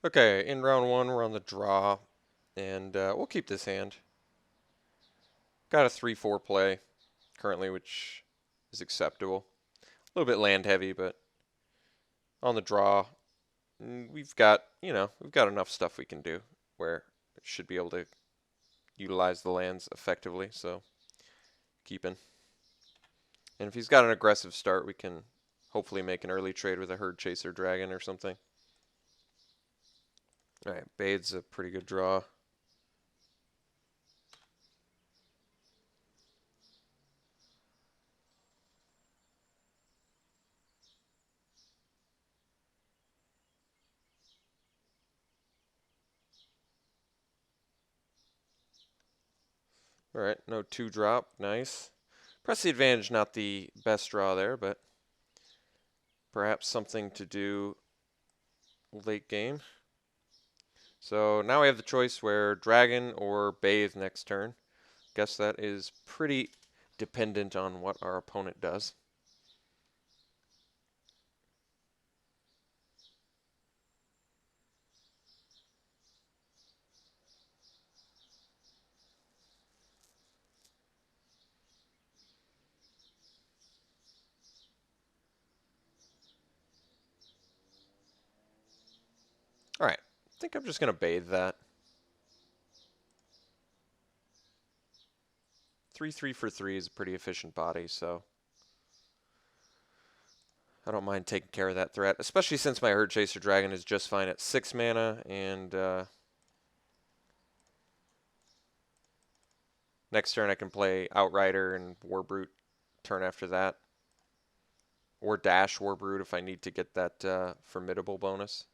Okay, in round one, we're on the draw, and we'll keep this hand. Got a 3-4 play currently, which is acceptable. A little bit land heavy, but on the draw, we've got, we've got enough stuff we can do where it should be able to utilize the lands effectively, so keeping. And if he's got an aggressive start, we can hopefully make an early trade with a Herd Chaser Dragon or something. Alright, Bade's a pretty good draw. Alright, no 2-drop, nice. Press the advantage, not the best draw there, but perhaps something to do late game. So now we have the choice where Dragon or Bathe next turn. Guess that is pretty dependent on what our opponent does. Alright, I think I'm just going to Bathe that. 3-3 for 3 is a pretty efficient body, so I don't mind taking care of that threat, especially since my Herd Chaser Dragon is just fine at 6 mana, and next turn I can play Outrider and Warbrute turn after that. Or Dash Warbrute if I need to get that formidable bonus.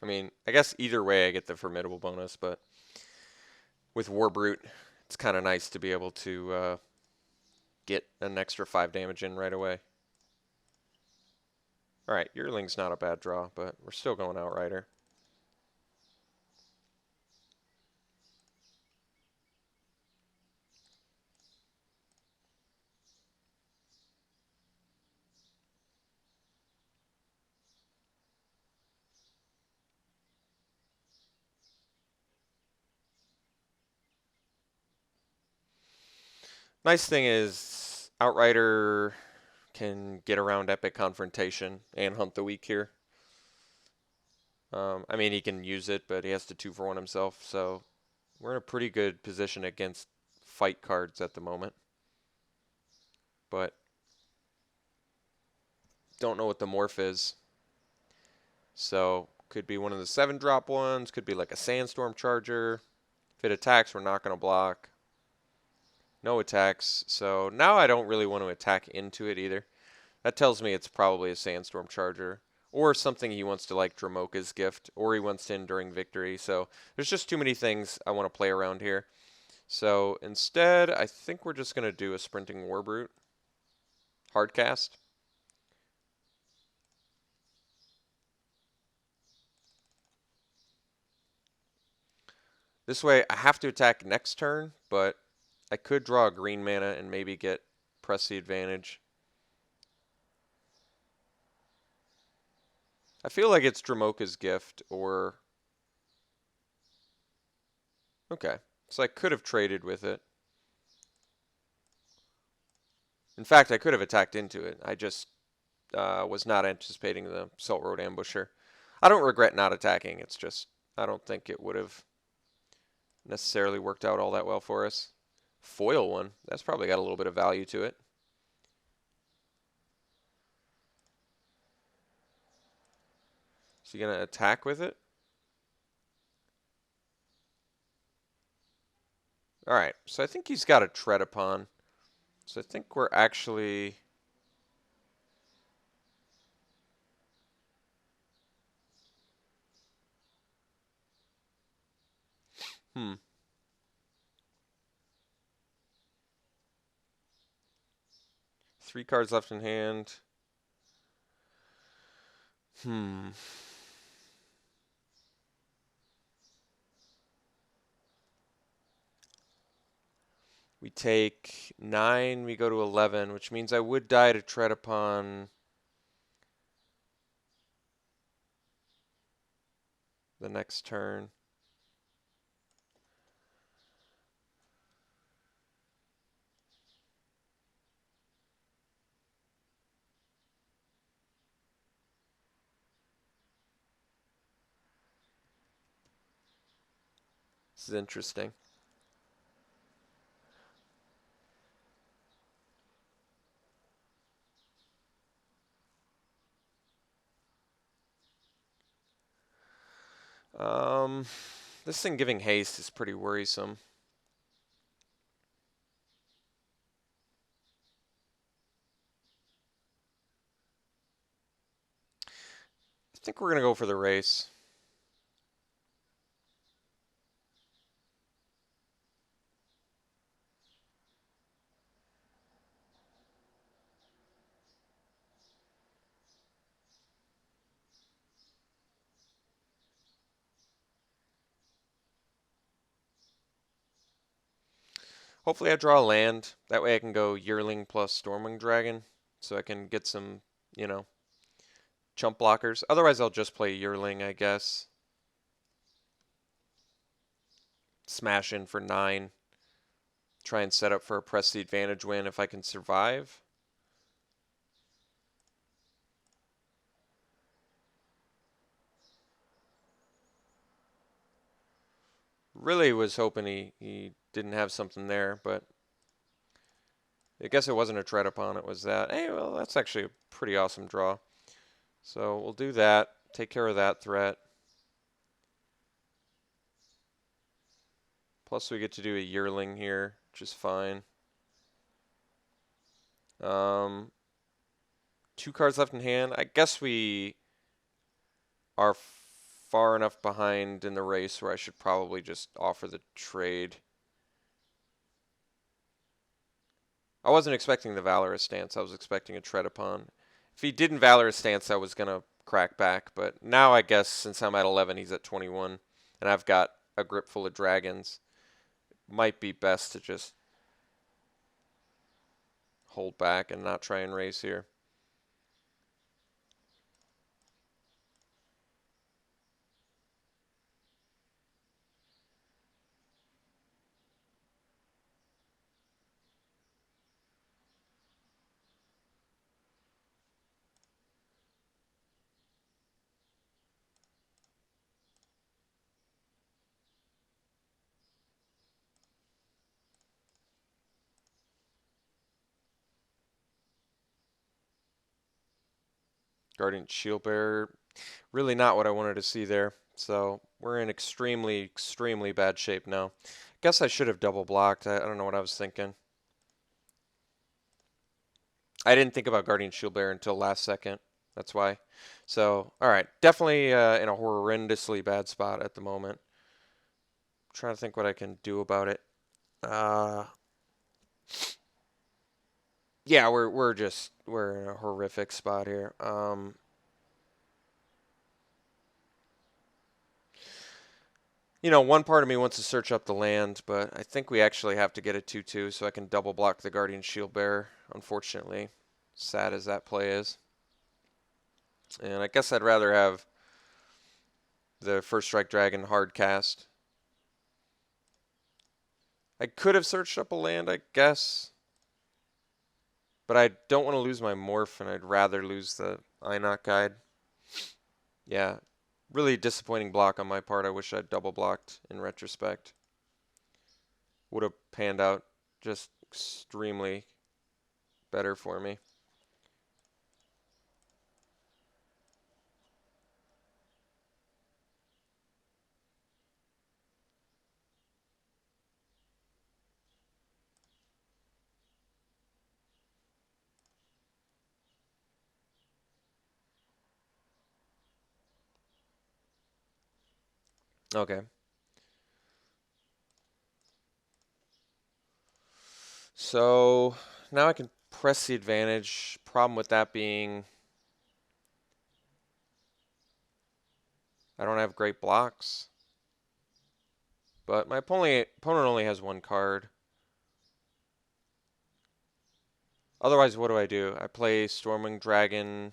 I mean, I guess either way I get the formidable bonus, but with Warbrute, it's kind of nice to be able to get an extra 5 damage in right away. Alright, Yearling's not a bad draw, but we're still going Outrider. Nice thing is, Outrider can get around Epic Confrontation and Hunt the Weak here. I mean, he can use it, but he has to 2-for-1 himself, so we're in a pretty good position against fight cards at the moment. But don't know what the morph is. So could be one of the 7-drop ones, could be like a Sandstorm Charger. If it attacks, we're not going to block. No attacks, so now I don't really want to attack into it either. That tells me it's probably a Sandstorm Charger, or something he wants to like Dramoka's Gift, or he wants to Enduring Victory. So there's just too many things I want to play around here. So instead, I think we're just going to do a Sprinting Warbrute. Hardcast. This way, I have to attack next turn, but I could draw a green mana and maybe get press the advantage. I feel like it's Dramoka's Gift or... Okay, so I could have traded with it. In fact, I could have attacked into it. I just was not anticipating the Salt Road Ambusher. I don't regret not attacking. It's just I don't think it would have necessarily worked out all that well for us. Foil one. That's probably got a little bit of value to it. Is he going to attack with it? Alright, so I think he's got a tread upon. So I think we're actually... Hmm. 3 cards left in hand. Hmm. We take 9, we go to 11, which means I would die to tread upon the next turn. This is interesting. This thing giving haste is pretty worrisome. I think we're going to go for the race. Hopefully I draw a land. That way I can go Yearling plus Stormwing Dragon. So I can get some, you know, chump blockers. Otherwise I'll just play Yearling, I guess. Smash in for 9. Try and set up for a press the advantage win if I can survive. Really was hoping he didn't have something there, but I guess it wasn't a tread upon, it was that. Hey, well, that's actually a pretty awesome draw. So we'll do that, take care of that threat. Plus we get to do a Yearling here, which is fine. 2 cards left in hand. I guess we are far enough behind in the race where I should probably just offer the trade. I wasn't expecting the Valorous stance. I was expecting a tread upon. If he didn't Valorous stance, I was going to crack back. But now I guess since I'm at 11, he's at 21, and I've got a grip full of dragons, might be best to just hold back and not try and race here. Guardian Shield Bearer, really not what I wanted to see there. So we're in extremely, extremely bad shape now. Guess I should have double blocked. I don't know what I was thinking. I didn't think about Guardian Shield Bearer until last second. That's why. So, all right. Definitely in a horrendously bad spot at the moment. I'm trying to think what I can do about it. Yeah, we're in a horrific spot here. You know, one part of me wants to search up the land, but I think we actually have to get a 2/2 so I can double block the Guardian Shield Bearer, unfortunately. Sad as that play is. And I guess I'd rather have the First Strike Dragon hard cast. I could have searched up a land, I guess. But I don't want to lose my Morph, and I'd rather lose the Einok Guide. Yeah, really disappointing block on my part. I wish I'd double blocked in retrospect. Would have panned out just extremely better for me. Okay. So now I can press the advantage. Problem with that being I don't have great blocks. But my opponent only has one card. Otherwise, what do? I play Stormwing Dragon.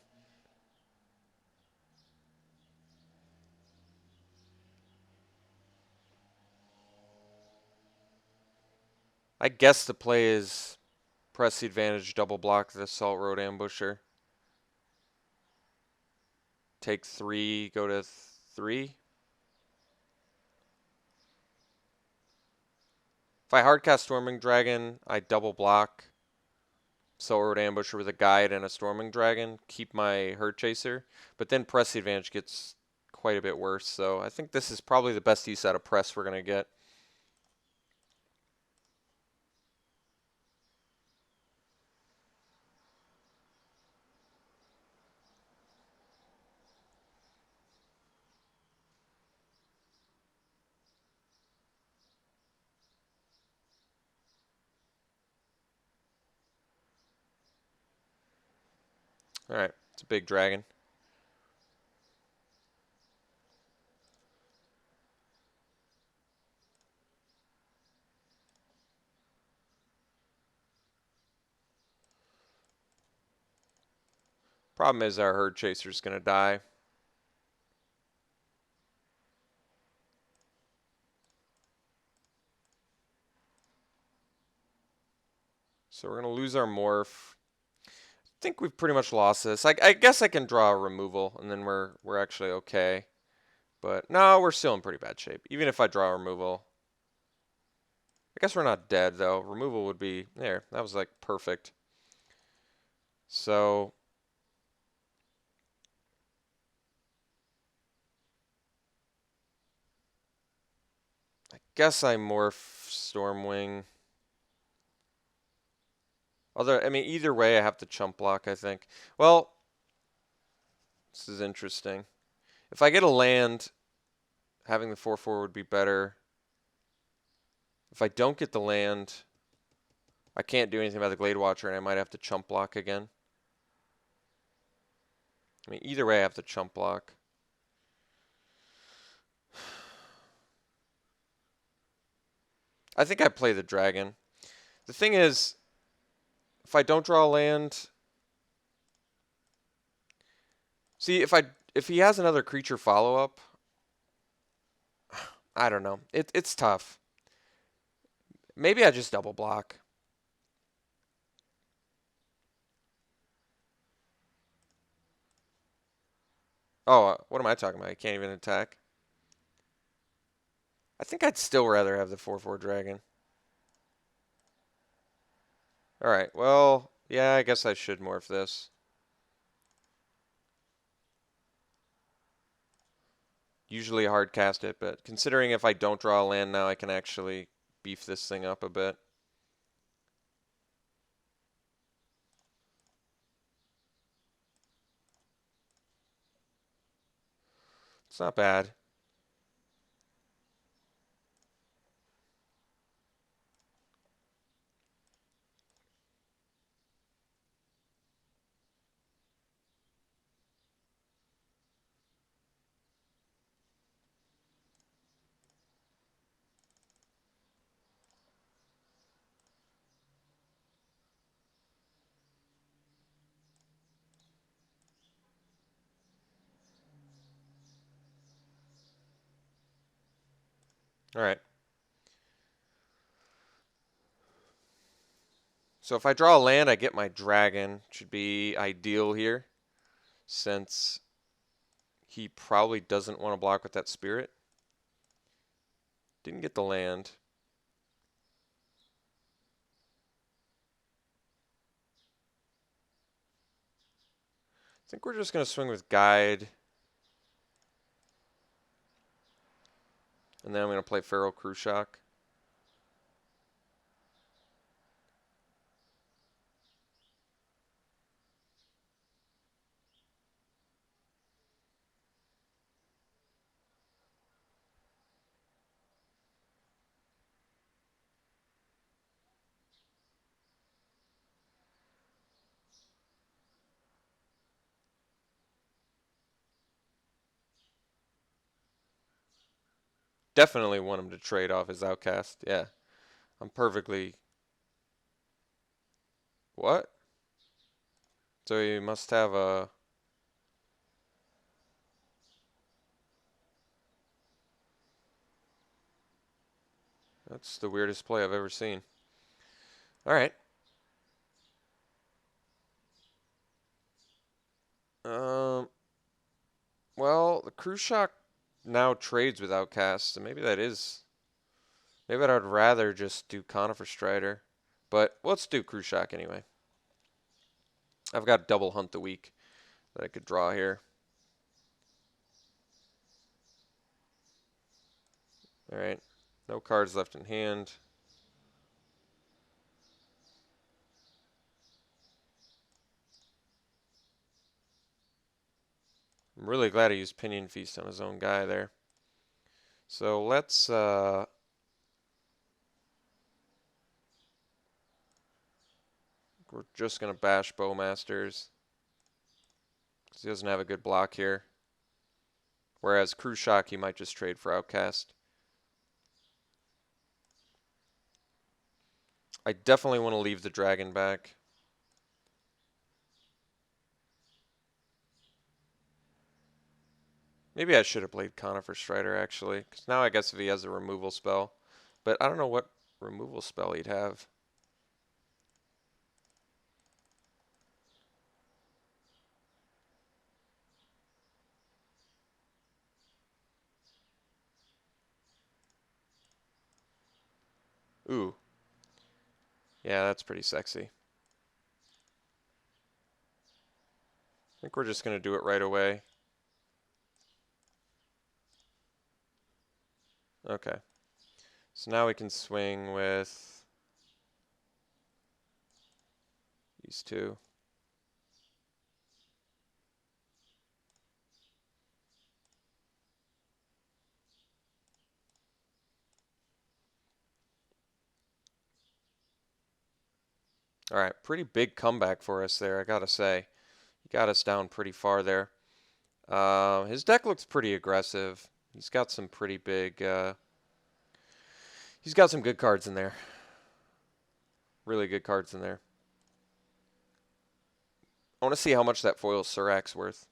I guess the play is press the advantage, double block the Salt Road Ambusher. Take 3, go to 3. If I hardcast Storming Dragon, I double block Salt Road Ambusher with a Guide and a Storming Dragon, keep my Herd Chaser, but then press the advantage gets quite a bit worse, so I think this is probably the best use out of press we're going to get. Alright, it's a big dragon. Problem is our Herd Chaser's going to die. So we're going to lose our Morph. I think we've pretty much lost this. I guess I can draw a removal, and then we're actually okay. But no, we're still in pretty bad shape. Even if I draw a removal. I guess we're not dead, though. Removal would be... There, that was like perfect. So... I guess I morph Stormwing. I mean, either way, I have to chump block, I think. Well, this is interesting. If I get a land, having the 4/4 would be better. If I don't get the land, I can't do anything about the Glade Watcher, and I might have to chump block again. I mean, either way, I have to chump block. I think I play the dragon. The thing is, if I don't draw a land... See, if he has another creature follow-up, I don't know. It's tough. Maybe I just double block. Oh, what am I talking about? I can't even attack. I think I'd still rather have the 4/4 dragon. Alright, well, yeah, I guess I should morph this. Usually hard cast it, but considering if I don't draw a land now, I can actually beef this thing up a bit. It's not bad. Alright. So if I draw a land, I get my dragon. Should be ideal here, since he probably doesn't want to block with that spirit. Didn't get the land. I think we're just going to swing with Guide. And then I'm going to play Feral Cruciak. definitely want him to trade off his outcast. Yeah, I'm perfectly... What? So he must have a... That's the weirdest play I've ever seen. Alright. Um, well, the Cruise Shock now trades with outcasts, so maybe that is... Maybe I'd rather just do Conifer Strider. But let's do Cruise Shock anyway. I've got double Hunt the Week that I could draw here. Alright. No cards left in hand. I'm really glad he used Pinion Feast on his own guy there. So let's we're just gonna bash Bowmasters because he doesn't have a good block here. Whereas Cruise Shock he might just trade for Outcast. I definitely want to leave the dragon back. Maybe I should have played Conifer Strider actually, because now I guess if he has a removal spell, but I don't know what removal spell he'd have. Ooh. Yeah, that's pretty sexy. I think we're just going to do it right away. Okay. So now we can swing with these two. All right, pretty big comeback for us there, I gotta say. He got us down pretty far there. His deck looks pretty aggressive. He's got some pretty big... he's got some good cards in there. Really good cards in there. I want to see how much that foil Surac's worth.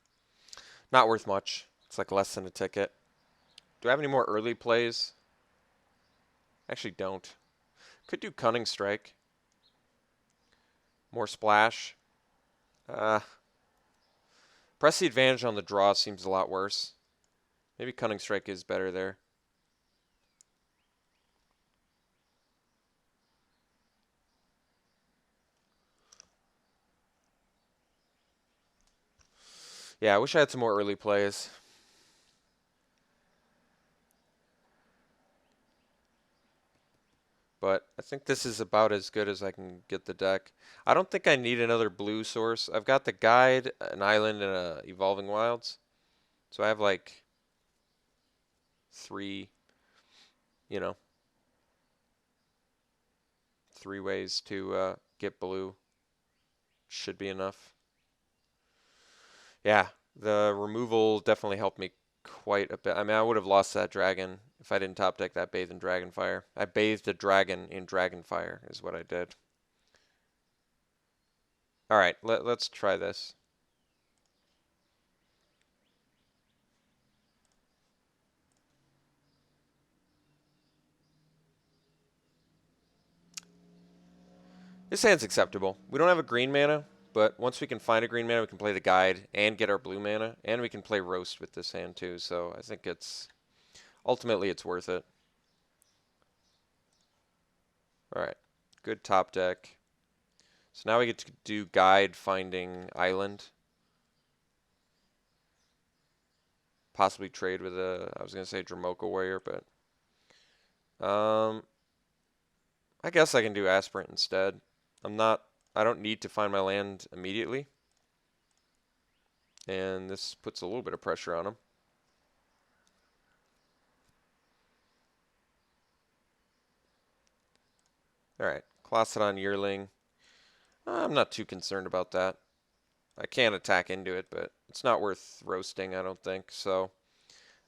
Not worth much. It's like less than a ticket. Do I have any more early plays? Actually don't. Could do Cunning Strike. More splash. Press the advantage on the draw seems a lot worse. Maybe Cunning Strike is better there. Yeah, I wish I had some more early plays. But I think this is about as good as I can get the deck. I don't think I need another blue source. I've got the Guide, an Island, and a Evolving Wilds. So I have like 3, you know, 3 ways to get blue. Should be enough. Yeah, the removal definitely helped me quite a bit. I mean, I would have lost that dragon if I didn't top deck that Bathe in Dragonfire. I bathed a dragon in Dragonfire is what I did. All right, let's try this. This hand's acceptable. We don't have a green mana, but once we can find a green mana, we can play the Guide and get our blue mana, and we can play Roast with this hand too, so I think ultimately it's worth it. Alright, good top deck. So now we get to do Guide finding Island. Possibly trade with I was going to say Dramoka Warrior, but I guess I can do Aspirant instead. I don't need to find my land immediately. And this puts a little bit of pressure on him. Alright, Clausedon Yearling. I'm not too concerned about that. I can attack into it, but it's not worth roasting, I don't think. So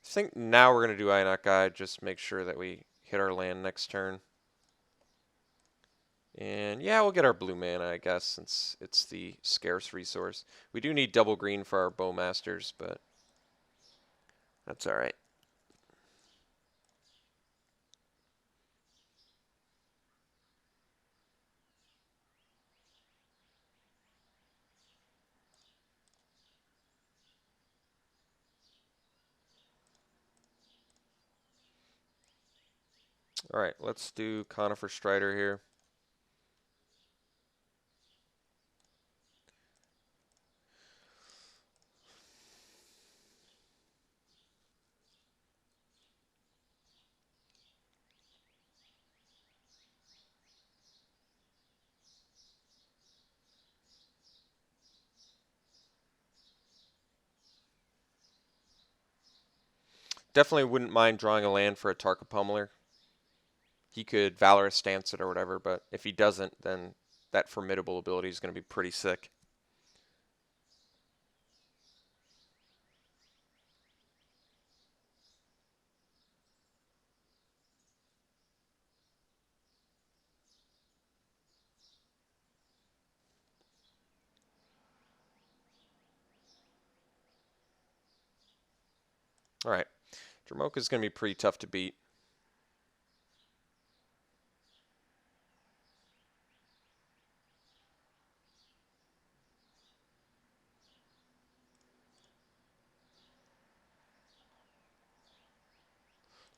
I think now we're going to do Inoc Guide, just make sure that we hit our land next turn. And yeah, we'll get our blue mana, I guess, since it's the scarce resource. We do need double green for our Bowmasters, but that's alright. Alright, let's do Conifer Strider here. Definitely wouldn't mind drawing a land for a Tarkir Pummeler. He could Valorous Stance it or whatever, but if he doesn't, then that formidable ability is going to be pretty sick. Alright, Dromoka is going to be pretty tough to beat.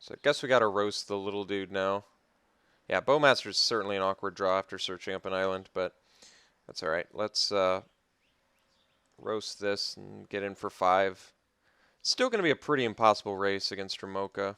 So I guess we got to roast the little dude now. Yeah, Bowmaster is certainly an awkward draw after searching up an island, but that's alright. Let's roast this and get in for 5. Still going to be a pretty impossible race against Dromoka.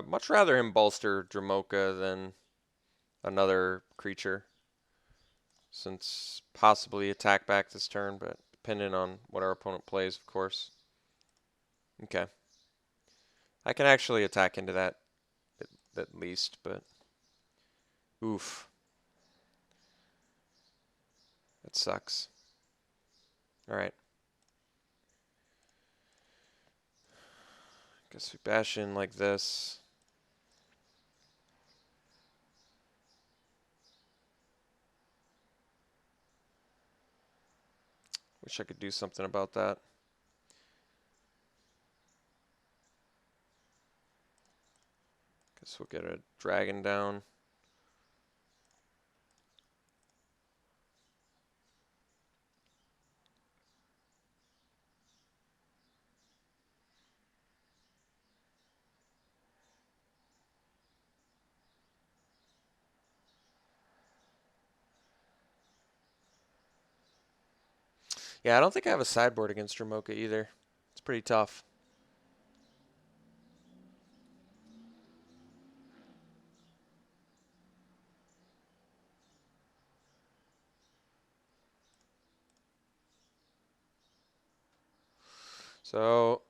Much rather him bolster Dromoka than another creature, since possibly attack back this turn, but depending on what our opponent plays, of course. Okay. I can actually attack into that at least, but oof. That sucks. Alright. Guess we bash in like this. Wish I could do something about that. Guess we'll get a dragon down. Yeah, I don't think I have a sideboard against Dromoka either. It's pretty tough. So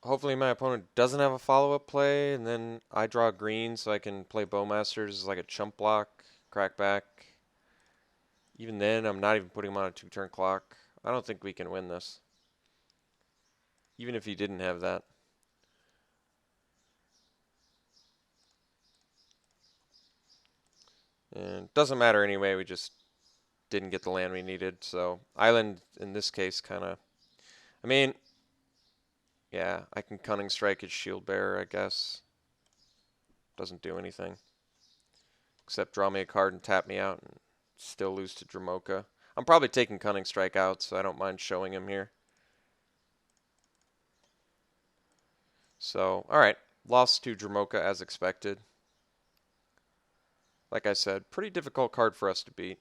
hopefully my opponent doesn't have a follow-up play, and then I draw green so I can play Bowmasters as like a chump block, crack back. Even then, I'm not even putting him on a 2-turn clock. I don't think we can win this. Even if he didn't have that. And doesn't matter anyway, we just didn't get the land we needed. So island in this case kind of, I mean, yeah, I can Cunning Strike his Shield Bearer, I guess. Doesn't do anything. Except draw me a card and tap me out and still lose to Dromoka. I'm probably taking Cunning Strike out, so I don't mind showing him here. So, alright. Lost to Dromoka as expected. Like I said, pretty difficult card for us to beat.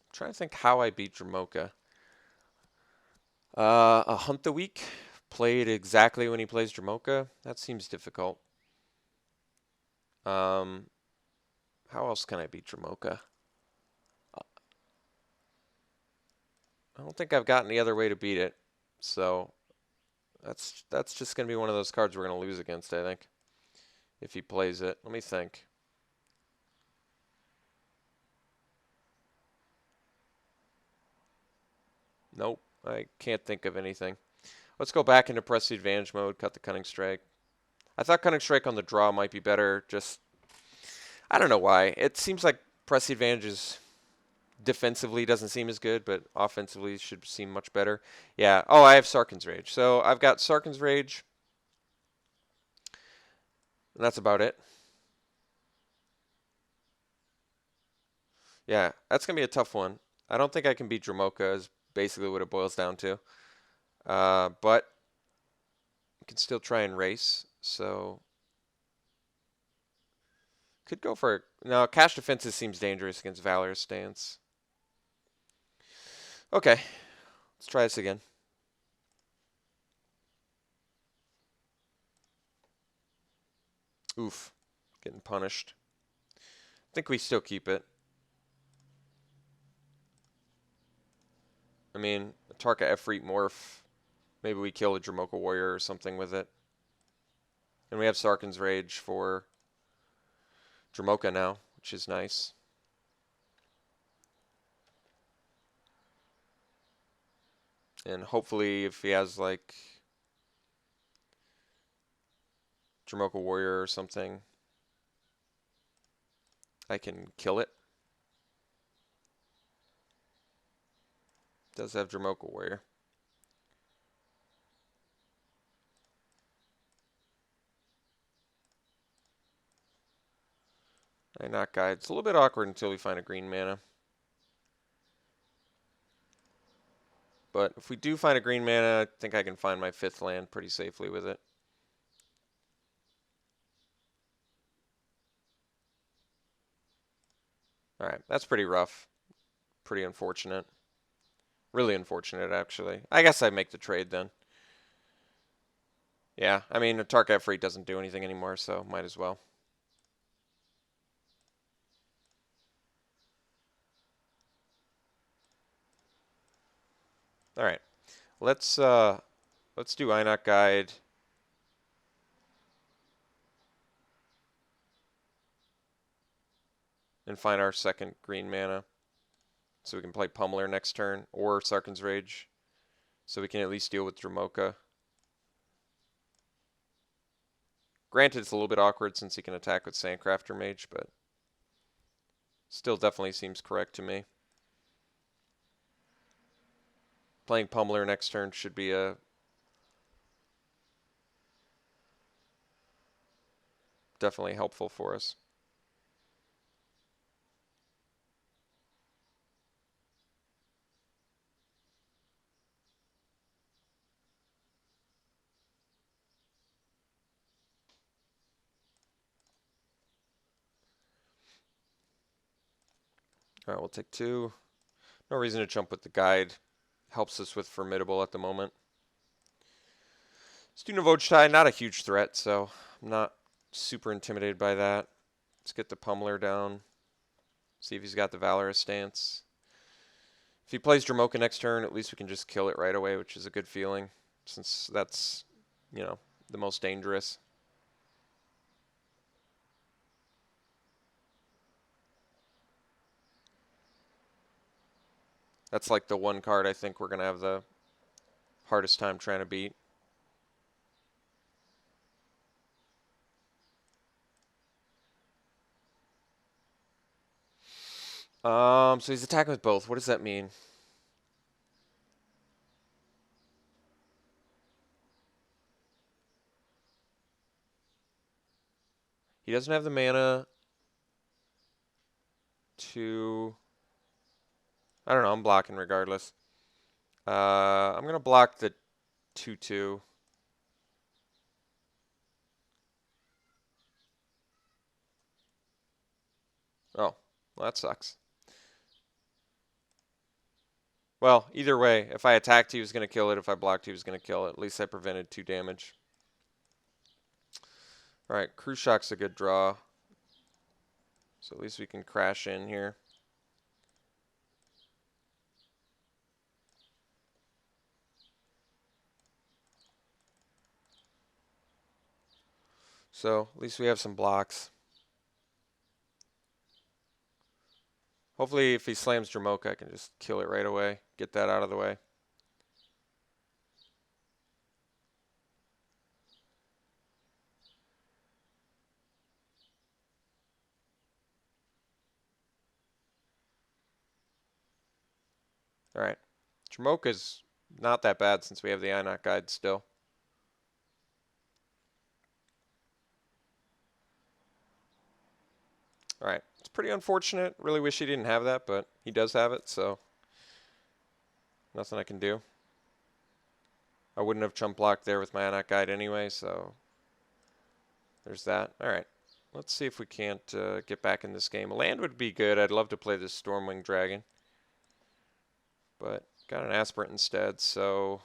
I'm trying to think how I beat Dromoka. A Hunt the Week. Played exactly when he plays Dramoka. That seems difficult. How else can I beat Dramoka? I don't think I've got any other way to beat it. So that's just going to be one of those cards we're going to lose against, I think, if he plays it. Let me think. Nope, I can't think of anything. Let's go back into press the advantage mode, cut the Cunning Strike. I thought Cunning Strike on the draw might be better. Just, I don't know why. It seems like press the advantage is defensively doesn't seem as good, but offensively should seem much better. Yeah. Oh, I have Sarkhan's Rage. So I've got Sarkhan's Rage, and that's about it. Yeah, that's going to be a tough one. I don't think I can beat Dramoka is basically what it boils down to. But I can still try and race. So could go for it. No, Cash Defenses seems dangerous against Valorous Stance. Okay, let's try this again. Oof, getting punished. I think we still keep it. I mean, a Tarka Efreet Morph. Maybe we kill a Dramoka Warrior or something with it. And we have Sarkhan's Rage for Dramoka now, which is nice. And hopefully if he has like Dramoka Warrior or something, I can kill it. Does have Dramoka Warrior. I knock guide. It's a little bit awkward until we find a green mana. But if we do find a green mana, I think I can find my 5th land pretty safely with it. Alright, that's pretty rough. Pretty unfortunate. Really unfortunate, actually. I guess I make the trade then. Yeah, I mean, a Tark Efreet doesn't do anything anymore, so might as well. Alright, let's do Inoc Guide. And find our 2nd green mana. So we can play Pummeler next turn, or Sarkhan's Rage. So we can at least deal with Dramoka. Granted, it's a little bit awkward since he can attack with Sandcrafter Mage, but still definitely seems correct to me. Playing Pummeler next turn should be a definitely helpful for us. Alright, we'll take 2. No reason to jump with the guide. Helps us with Formidable at the moment. Let's do Navojtai, not a huge threat, so I'm not super intimidated by that. Let's get the Pummeler down. See if he's got the Valorous Stance. If he plays Dramoka next turn, at least we can just kill it right away, which is a good feeling, since that's, you know, the most dangerous. That's like the one card I think we're going to have the hardest time trying to beat. So he's attacking with both. What does that mean? He doesn't have the mana to... I don't know, I'm blocking regardless. I'm going to block the 2/2. Oh, well, that sucks. Well, either way, if I attacked, he was going to kill it. If I blocked, he was going to kill it. At least I prevented 2 damage. All right, Crew Shock's a good draw. So at least we can crash in here. So at least we have some blocks. Hopefully if he slams Jamoke, I can just kill it right away. Get that out of the way. All right. Jamoke is not that bad since we have the Inoc Guide still. All right. It's pretty unfortunate. Really wish he didn't have that, but he does have it, so nothing I can do. I wouldn't have chump blocked there with my Inoc Guide anyway, so there's that. All right. Let's see if we can't get back in this game. Land would be good. I'd love to play this Stormwing Dragon, but got an Aspirant instead, so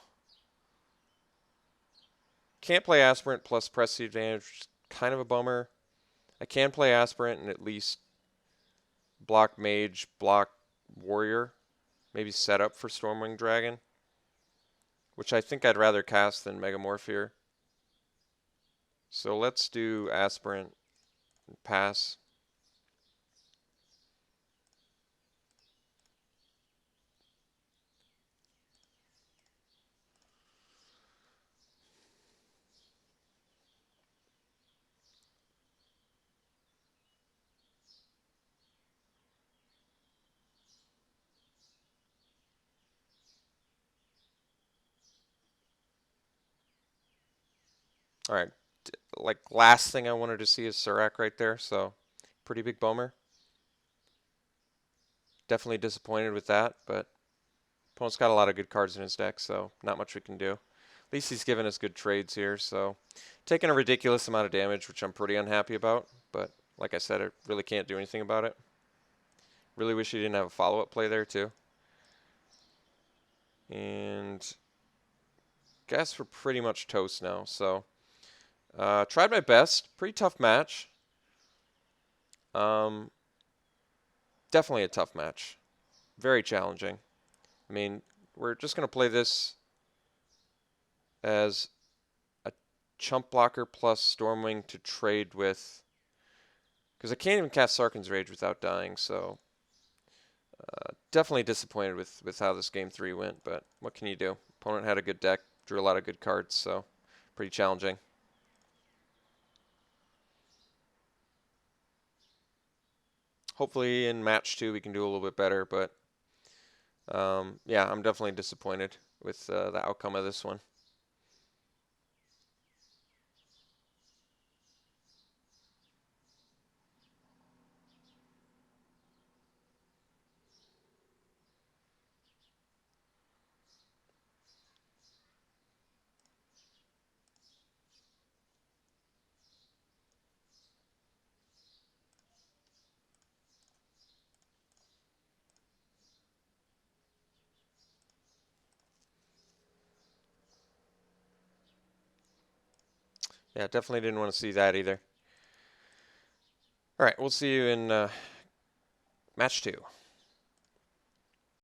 can't play Aspirant plus press the advantage, which is kind of a bummer. I can play Aspirant and at least block Mage, block Warrior, maybe set up for Stormwing Dragon, which I think I'd rather cast than Megamorph here. So let's do Aspirant and pass. All right, like last thing I wanted to see is Surak right there, so pretty big bummer. Definitely disappointed with that, but opponent's got a lot of good cards in his deck, so not much we can do. At least he's given us good trades here, so taking a ridiculous amount of damage, which I'm pretty unhappy about, but like I said, I really can't do anything about it. Really wish he didn't have a follow-up play there too. And guess we're pretty much toast now, so tried my best. Pretty tough match. Definitely a tough match. Very challenging. I mean, we're just going to play this as a chump blocker plus Stormwing to trade with, because I can't even cast Sarkhan's Rage without dying, so definitely disappointed with how this game 3 went, but what can you do? Opponent had a good deck, drew a lot of good cards, so pretty challenging. Hopefully in match 2 we can do a little bit better, but yeah, I'm definitely disappointed with the outcome of this one. Yeah, definitely didn't want to see that either. All right, we'll see you in match 2.